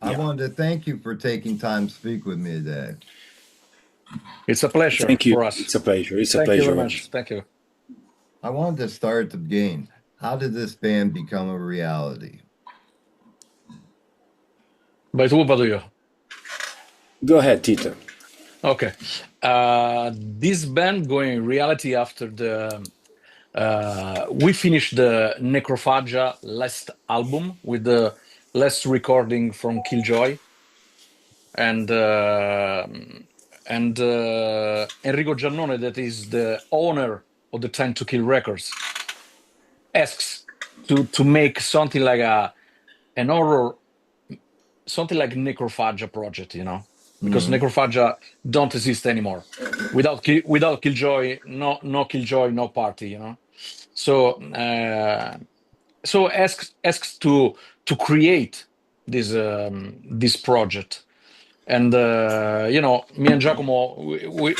I wanted to thank you for taking time to speak with me today. It's a pleasure Thank you. for us. It's a pleasure. It's a Thank you pleasure. very much. Thank you. I wanted to start at the beginning. How did this band become a reality? Vai tu o vado io? Go ahead, Tito. Okay. This band going reality after the we finished the Necrophagia last album with the last recording from Killjoy, and Enrico Giannone, that is the owner of the Time to Kill Records, asks to make something like an horror, something like Necrophagia project, you know, because Necrophagia don't exist anymore. Without Killjoy, no Killjoy, no party, you know. So asks to create this project, and you know, me and Giacomo,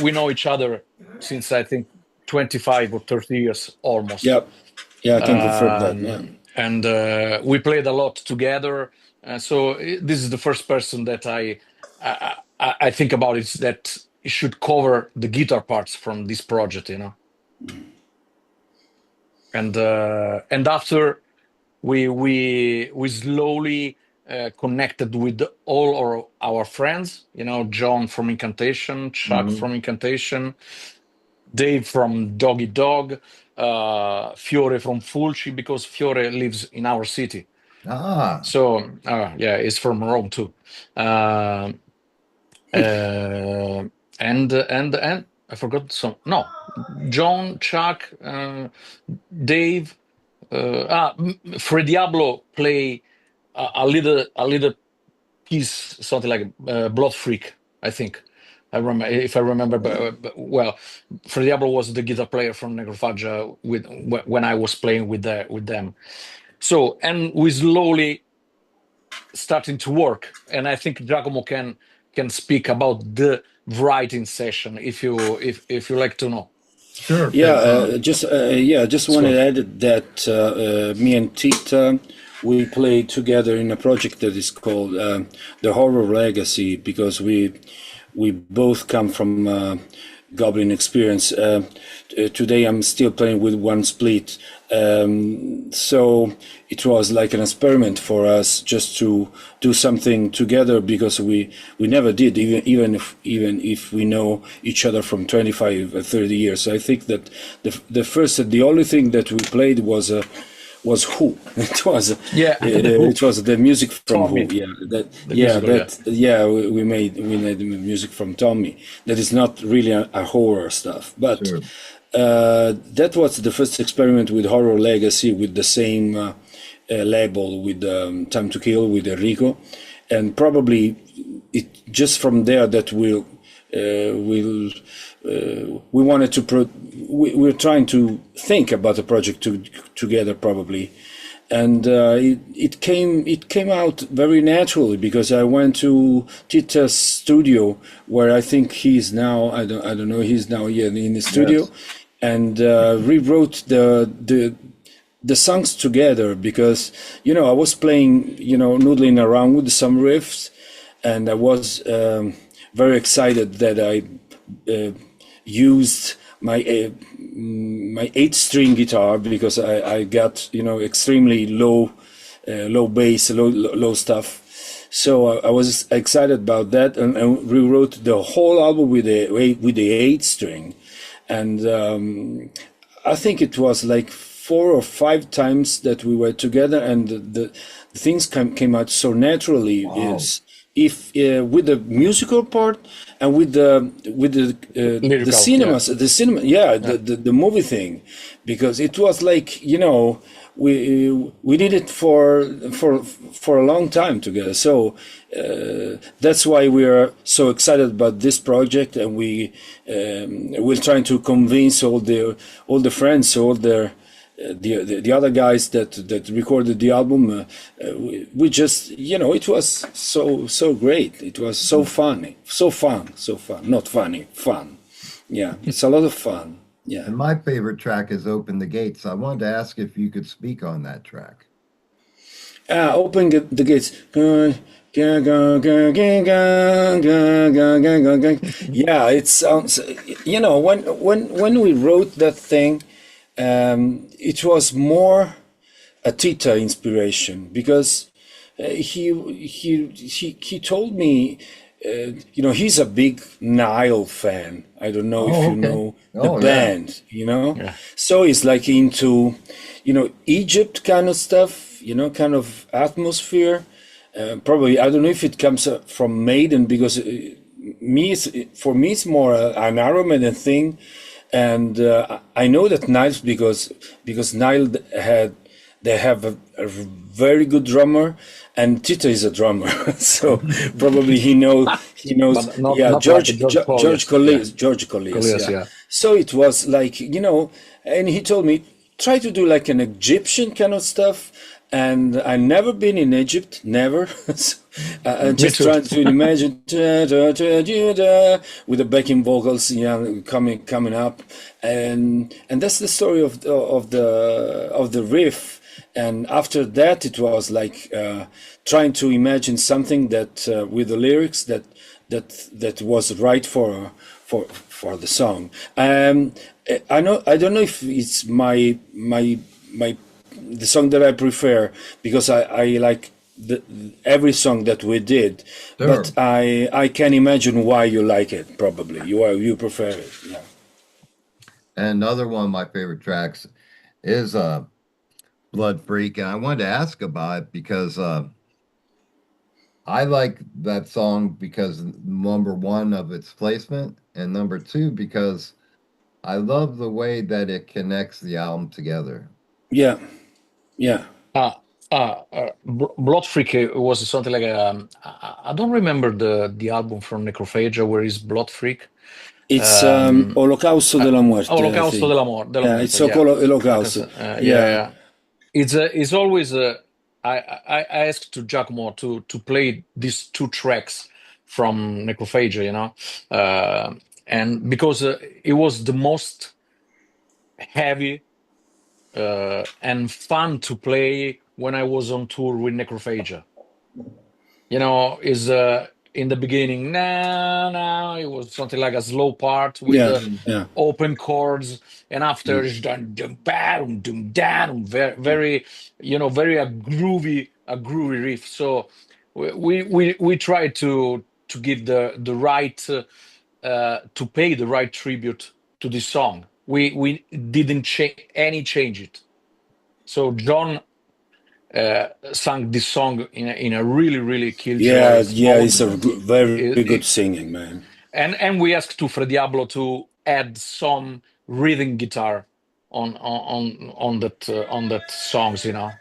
we know each other since I think 25 or 30 years almost. Yeah, I can confirm that. Yeah. And we played a lot together. So this is the first person that I think about, is that it should cover the guitar parts from this project, you know. And after we slowly connected with all our friends, you know, John from Incantation, Chuck from Incantation, Dave from Doggy Dog, Fiore from Fulci, because Fiore lives in our city. So yeah, he's from Rome too. And I forgot some. No, John, Chuck, Dave, Fred Diablo play a little piece, something like Blood Freak, I think. I remember, if I remember well. Fred Diablo was the guitar player from Necrophagia when I was playing with them. So, and we slowly starting to work, and I think Giacomo can speak about the writing session if you like to know. Sure. Just want to add that me and Tita, we played together in a project that is called The Horror Legacy, because we both come from Goblin Experience. Today I'm still playing with One Split, so it was like an experiment for us just to do something together, because we never did, even if we know each other from 25 or 30 years. So I think that the only thing that we played was Who. It was it was the music from Tommy. Who. We made music from Tommy. That is not really a horror stuff, but that was the first experiment with Horror Legacy, with the same label, with Time to Kill, with Enrico, and probably it just from there that we wanted to we're trying to think about a project together, probably, and it came out very naturally, because I went to Tita's studio, where I think he's now, I don't know, he's now in the studio, and rewrote the songs together, because, you know, I was playing, you know, noodling around with some riffs, and I was very excited that I used my 8-string guitar, because I got, you know, extremely low bass, low stuff. So I was excited about that, and rewrote the whole album with the 8-string, and I think it was like 4 or 5 times that we were together, and the things came out so naturally. Wow. If with the musical part and with the cinema, the movie thing, because it was like, you know, we did it for a long time together. So that's why we are so excited about this project, and we're trying to convince all the friends, all the other guys that recorded the album. We just, you know, it was so great. It was so fun. Not funny, fun. Yeah, it's a lot of fun. Yeah. And my favorite track is Open the Gates. I wanted to ask if you could speak on that track. Open the Gates. Yeah, it sounds. You know, when we wrote that thing, it was more a Tita inspiration because he told me, you know, he's a big Nile fan. I don't know if Oh, you okay. know the Oh, yeah. band, you know. Yeah. So he's like into, you know, Egypt kind of stuff, you know, kind of atmosphere. Probably I don't know if it comes from Maiden because for me it's more an Iron Maiden thing, and I know that Niles because Nile had they have a very good drummer, and Tito is a drummer, so probably he knows. But not Yeah, not like a George Colliers. Yeah, George Colliers, Colliers. yeah. Yeah. So it was like, you know, and he told me try to do like an Egyptian kind of stuff. And I never been in Egypt, never. So, I'm Me just too. trying to imagine with the backing vocals, yeah, coming up, and that's the story of the riff. And after that, it was like trying to imagine something that with the lyrics that was right for the song. I don't know if it's my the song that I prefer because I like every song that we did, Sure. but I can imagine why you like it. Probably you prefer it. Yeah. And another one of my favorite tracks is Blood Freak. And I wanted to ask about it because I like that song because number one of its placement, and number two because I love the way that it connects the album together. Yeah, yeah. Uh, Blood Freak was something like I don't remember the album from Necrophagia where is Blood Freak. It's Um, Holocausto uh, della Muerte, I Holocausto think. della Yeah, it's Muerte. so Yeah, called like I said, Holocausto. yeah, Yeah, yeah. It's always I asked to Giacomo to play these two tracks from Necrophagia, you know, and because it was the most heavy and fun to play when I was on tour with Necrophagia. You know, is in the beginning, now it was something like a slow part with yeah, the Mm, yeah. open chords, and after mm, it's done dum bam dum down, very very, you know, very a groovy riff. So we try to give the right to pay the right tribute to this song. We didn't change it. So John sang this song in a really really Yeah, killjoys yeah, mode. it's a very good It, singing, man. and we asked to Fred Diablo to add some rhythm guitar on that songs, you know.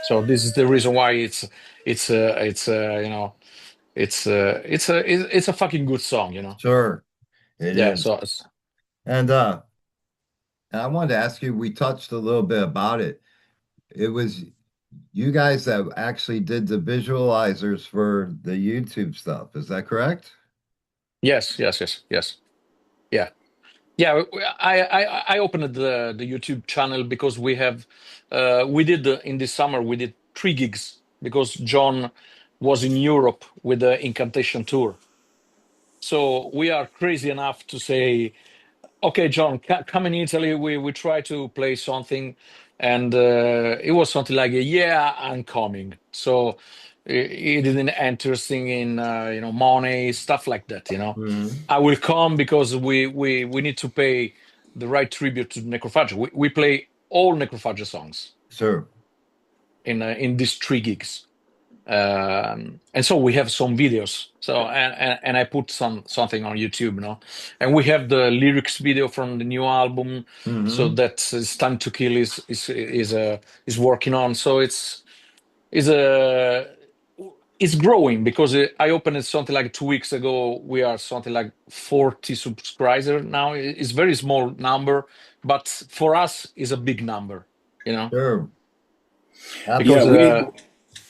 So this is the reason why it's you know, it's a fucking good song, you know. sure, it Yeah. is. So And I wanted to ask you, we touched a little bit about it. It was you guys that actually did the visualizers for the YouTube stuff. Is that correct? yes, yes, yes, yes. Yeah. Yeah, I opened the YouTube channel because we did in this summer we did 3 gigs because John was in Europe with the Incantation tour. So we are crazy enough to say, okay, John, come in Italy. We try to play something, and it was something like, yeah, I'm coming. So he didn't interesting in you know, money stuff like that. You know, Hmm. I will come because we need to pay the right tribute to Necrophagia. We play all Necrophagia songs Sure. in these 3 gigs. And so we have some videos. So and I put something on YouTube, you know. And we have the lyrics video from the new album. So Hmm. that is Time to Kill is working on. So is a it's growing because I opened it something like 2 weeks ago. We are something like 40 subscribers now. It's very small number, but for us is a big number, you know, Sure. Yeah, because Absolutely.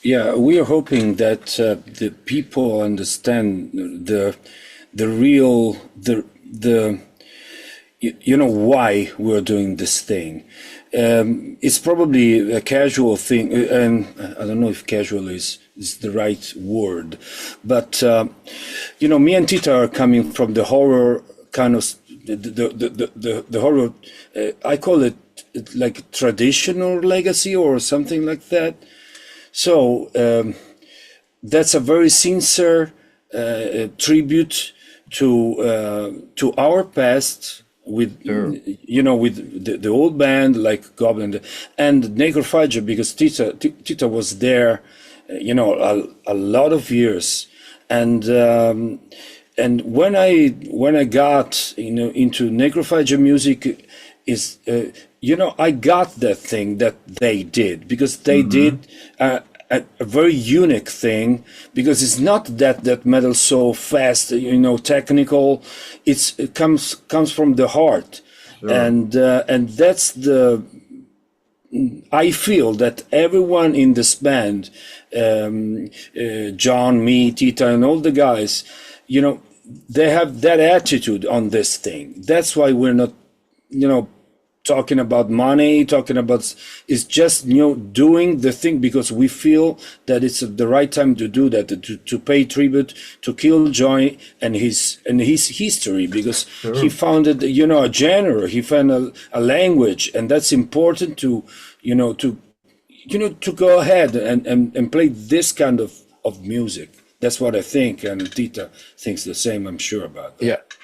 we are hoping that the people understand the real the you know why we're doing this thing. It's probably a casual thing, and I don't know if casual is is the right word. But me and Tita are coming from the horror kind of the horror. I call it like traditional legacy or something like that. So that's a very sincere tribute to our past with with the old band like Goblin and Necrophagia, because Tita was there a lot of years, and when I got into Necrophagia music is I got that thing that they did, because they did a very unique thing, because it's not that metal so fast, technical. It comes from the heart, and that's the. I feel that everyone in this band, John, me, Tita, and all the guys, they have that attitude on this thing. That's why we're not, talking about money, it's just doing the thing because we feel that it's the right time to do that, to pay tribute to Killjoy and his history, because he founded a genre, he found a language, and that's important to go ahead and play this kind of music. That's what I think, and Tita thinks the same, I'm sure about that.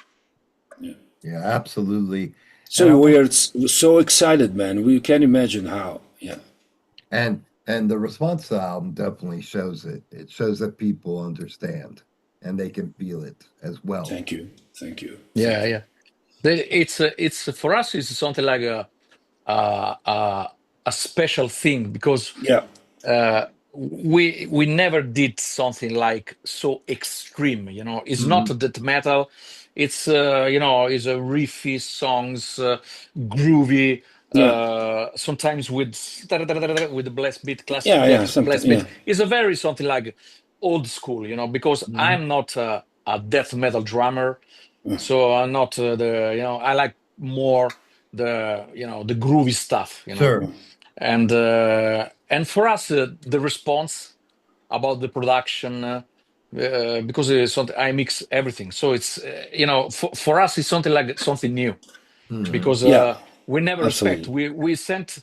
Yeah, absolutely. So we are so excited, man. We can't imagine how. Yeah. And the response to the album definitely shows it. It shows that people understand and they can feel it as well. Thank you. Yeah. It's for us. It's something like a special thing, because we never did something like so extreme. It's not death metal. It's it's a riffy songs, groovy. Sometimes with the blast beat, classic blast beat. It's a very something like old school, because I'm not a death metal drummer, so I'm not I like more the the groovy stuff, Sure. And for us, the response about the production. Because it's something, I mix everything, so it's for us it's something like something new, because we never expect. We sent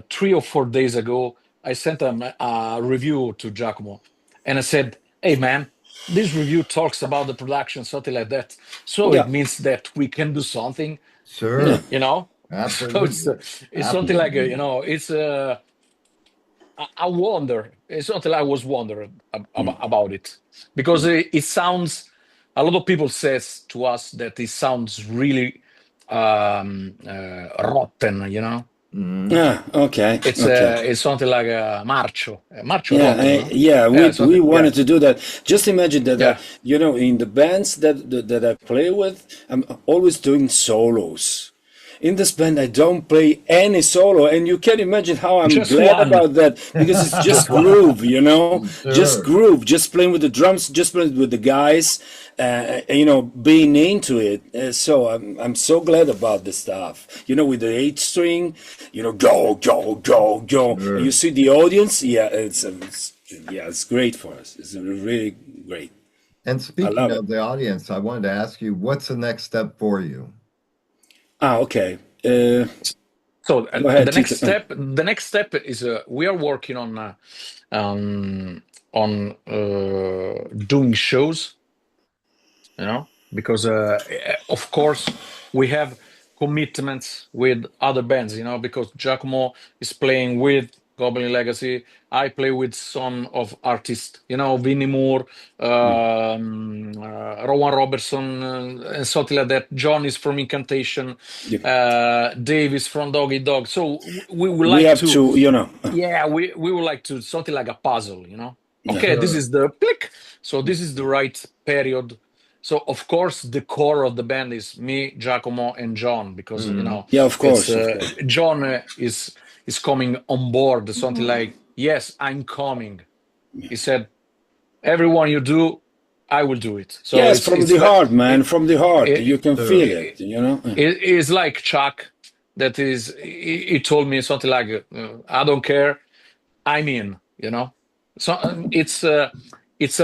3 or 4 days ago. I sent a review to Giacomo, and I said, "Hey man, this review talks about the production, something like that. So it means that we can do something." Sure. Absolutely. So it's something like it's I wonder. It's something I was wondering about it, because it sounds. A lot of people says to us that it sounds really rotten. Okay. It's something like a marcio. Rotten, we wanted to do that. Just imagine that in the bands that I play with, I'm always doing solos. In this band, I don't play any solo, and you can imagine how I'm glad about that, because it's just groove, just groove, just playing with the drums, just playing with the guys, being into it. So I'm so glad about this stuff, with the 8-string, go. Sure. You see the audience, it's great for us. It's really great. And speaking of the audience, I wanted to ask you, what's the next step for you? Okay. So the next step is we are working on doing shows, because of course we have commitments with other bands, because Giacomo is playing with Goblin Legacy. I play with some of artists, Vinnie Moore, Rowan Robertson, and something like that. John is from Incantation. Dave is from Dog Eat Dog. So we would like to Yeah, we would like to something like a puzzle, Okay, this is the click. So this is the right period. So of course the core of the band is me, Giacomo, and John, because of course. John is coming on board, something like, yes, I'm coming. He said, everyone you do, I will do it. So yes, from the heart, man, from the heart. You can feel it, It's like Chuck, that is, he told me something like, I don't care, I'm in, So it's a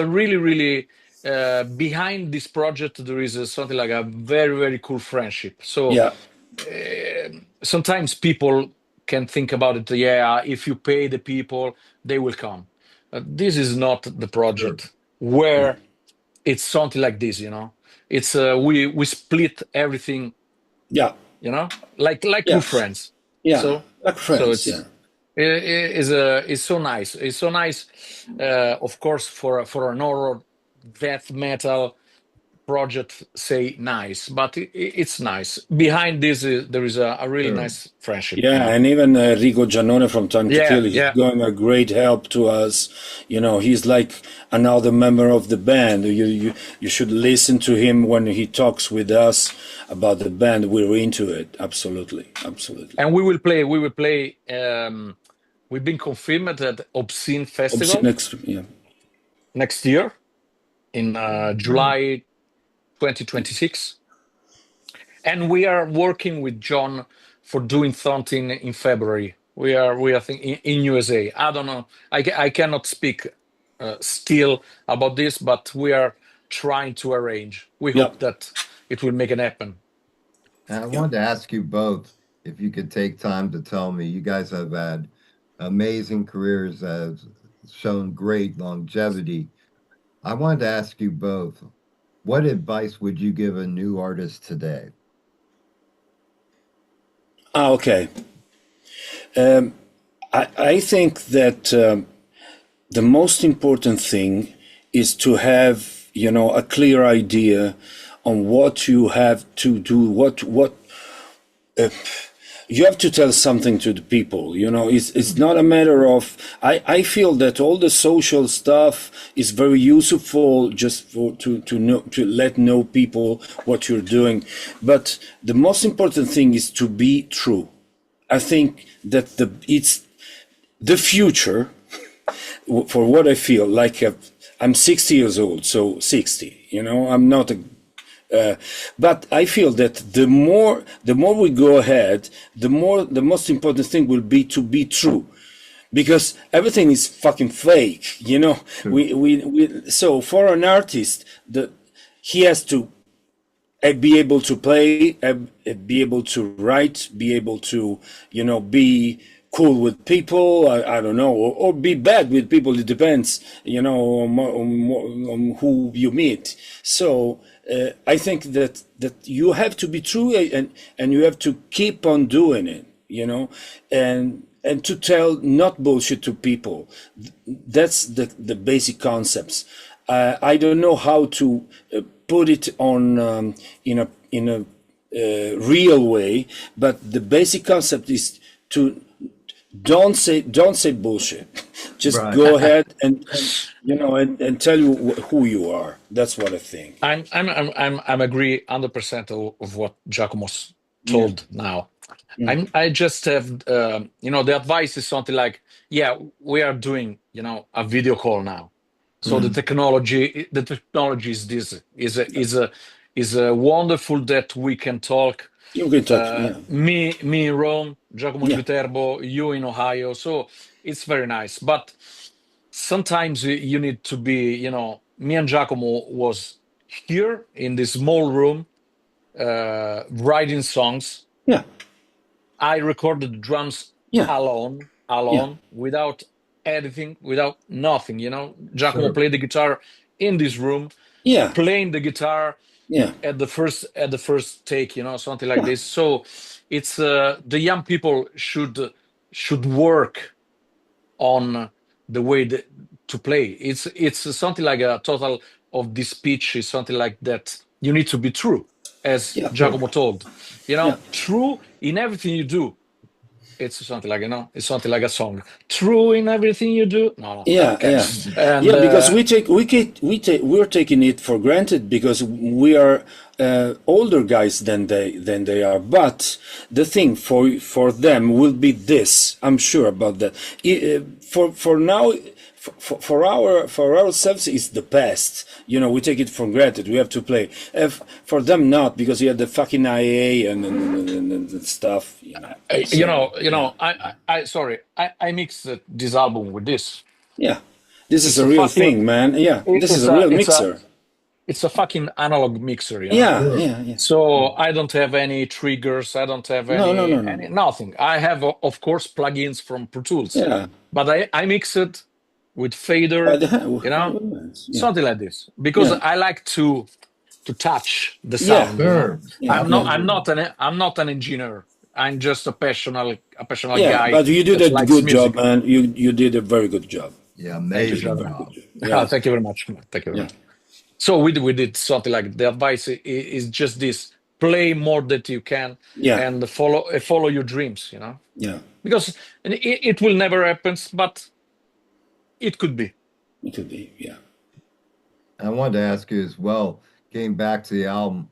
really, really behind this project there is something like a very, very cool friendship. So Yeah, sometimes people can think about it. Yeah, if you pay the people, they will come. This is not the Sure. project yeah, where it's something like this. It's we split everything. yeah, Like cool yeah, friends. yeah. So Like so friends. Yeah, it's so nice. It's so nice, of course, for an horror death metal project. Say nice, but it's nice. Behind this, there is a really Sure. nice friendship. yeah. And even Rico Giannone from Time to Yeah, Kill, he's yeah. going a great help to us. He's like another member of the band. You should listen to him when he talks with us about the band. We're into it. Absolutely, absolutely. And we will play. We will play. We've been confirmed at Obscene Obscene, Festival yeah. next year in Nice. July 2026. And we are working with John for doing something in February. We are thinking in USA. I don't know. I cannot speak still about this, but we are trying to arrange. We Yeah, hope that it will make it happen. And I yeah. wanted to ask you both if you could take time to tell me, you guys have had amazing careers that have shown great longevity. I wanted to ask you both, what advice would you give a new artist today? Okay. I think that the most important thing is to have, a clear idea on what you have to do, what you have to tell something to the people. It's not a matter of, I feel that all the social stuff is very useful just to let know people what you're doing, but the most important thing is to be true. I think that it's the future. For what I feel like, I'm 60 years old, so 60. I'm not a. But I feel that the more we go ahead, the most important thing will be to be true, because everything is fucking fake. True. So for an artist, he has to be able to play, be able to write, be able to, be cool with people. I don't know, or be bad with people. It depends, on who you meet. So I think that you have to be true, and you have to keep on doing it, and to tell not bullshit to people. That's the basic concepts. I don't know how to put it on in a real way, but the basic concept is to don't say bullshit. Just Right. go ahead and tell you who you are. That's what I think. I'm agree 100% of what Giacomo's Yeah. told now. I just have the advice is something like, yeah, we are doing a video call now. So the Mm. technology is this is a wonderful that we can talk. You can talk. Yeah. Me in Rome, Giacomo in Yeah. Viterbo, you in Ohio. So it's very nice. But sometimes you need to be, me and Giacomo was here in this small room writing songs. Yeah. I recorded the drums Yeah. Yeah. alone, without editing, without nothing. Giacomo Sure. played the guitar in this room, Yeah. playing the guitar Yeah. at the first take, something like Yeah. this. So it's the young people should work on the way to play. It's something like a total of this pitch is something like that. You need to be true, as Yeah. Sure. Giacomo told. Yeah. True in everything you do. It's something like it's something like a song. True in everything you do. No, Yeah, okay. yeah, And yeah. Because we're taking it for granted because we are older guys than they are. But the thing for them will be this. I'm sure about that. For now, for ourselves, it's the past. We take it for granted. We have to play. For them, not because you have the fucking IA and stuff. I sorry, I mixed this album with this. Yeah. This is It's a a real fucking. thing, man. Yeah, this is It's a real a mixer. it's a fucking analog mixer, you know. Yeah, Sure. yeah. So I don't have any triggers. I don't have No. any nothing. I have, of course, plugins from Pro Tools, Yeah. but I mix it with fader, you know, Yeah. something like this, because Yeah. I like to touch the Yeah. sound. You know, Sure. Yeah. I'm not an engineer. I'm just a passionate Yeah. guy But you did that a likes good job, music. man. You did a very good job. Yeah, Thank you, amazing brother. job. Yeah. Thank you very much. Thank you very Yeah. much. So we did something like the advice is just this: play more that you can Yeah. and follow your dreams. You know, Yeah. because it will never happen, but it could be. It could be. Yeah. I wanted to ask you as well, getting back to the album,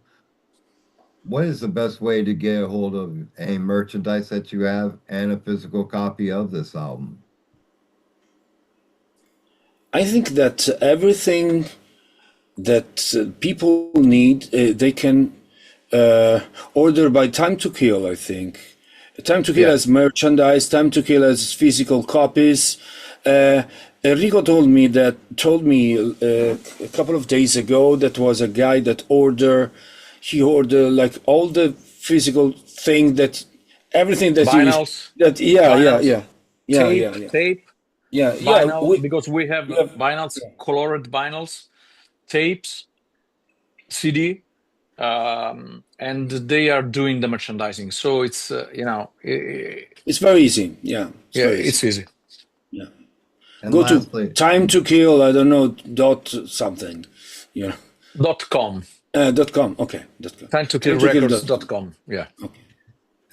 what is the best way to get a hold of any merchandise that you have and a physical copy of this album? I think that everything that people need, they can order by Time to Kill, I think. Time to Kill Yeah. has merchandise, Time to Kill has physical copies. Enrico told me a couple of days ago that was a guy that he ordered like all the physical thing that, everything that you, Vinyls, that, vinyls, yeah. tape, Yeah, vinyl, because we have we have, vinyls, colored vinyls, tapes, CD, and they are doing the merchandising. So it's it's very easy. Yeah, it's very easy. it's easy. Yeah. And Go lastly, to Time to Kill, I don't know, dot something, you know, .com. .com. Okay, .com. Time to kill Time to Kill records.com. Yeah.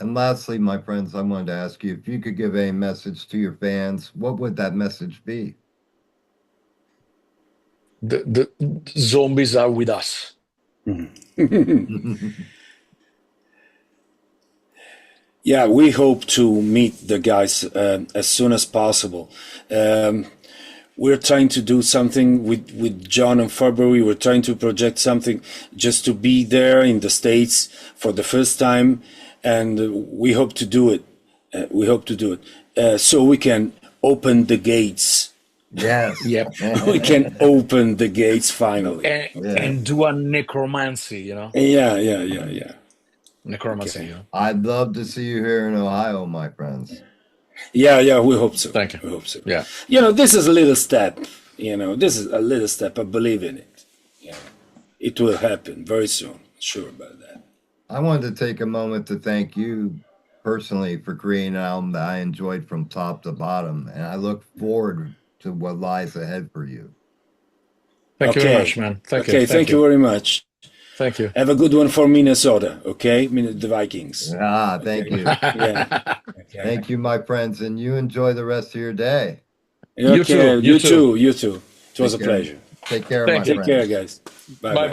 my friends, I wanted to ask you if you could give a message to your fans, what would that message be? The zombies are with us. Yeah, we hope to meet the guys as soon as possible. We're trying to do something with John in February. We're trying to project something just to be there in the States for the first time, and we hope to do it. So we can open the gates. Yes. Yep. We can open the gates finally. And do a necromancy, you know? Yeah. Necromancy, Okay. you know? I'd love to see you here in Ohio, my friends. Yeah, we hope so. Thank you. We hope so. Yeah. You know, this is a little step. This is a little step. I believe in it. Yeah. It will happen very soon. Sure about that. I wanted to take a moment to thank you personally for creating an album that I enjoyed from top to bottom, and I look forward to what lies ahead for you. Thank you very much, man. Thank you. Okay, thank you very much. Thank you. Have a good one for Minnesota, okay? The Vikings. Thank you. Yeah. Okay. Thank you, my friends, and you enjoy the rest of your day. You too. You too. It was a Take care. pleasure. Take care, Thank my you. Take friends. care, guys. Bye-bye.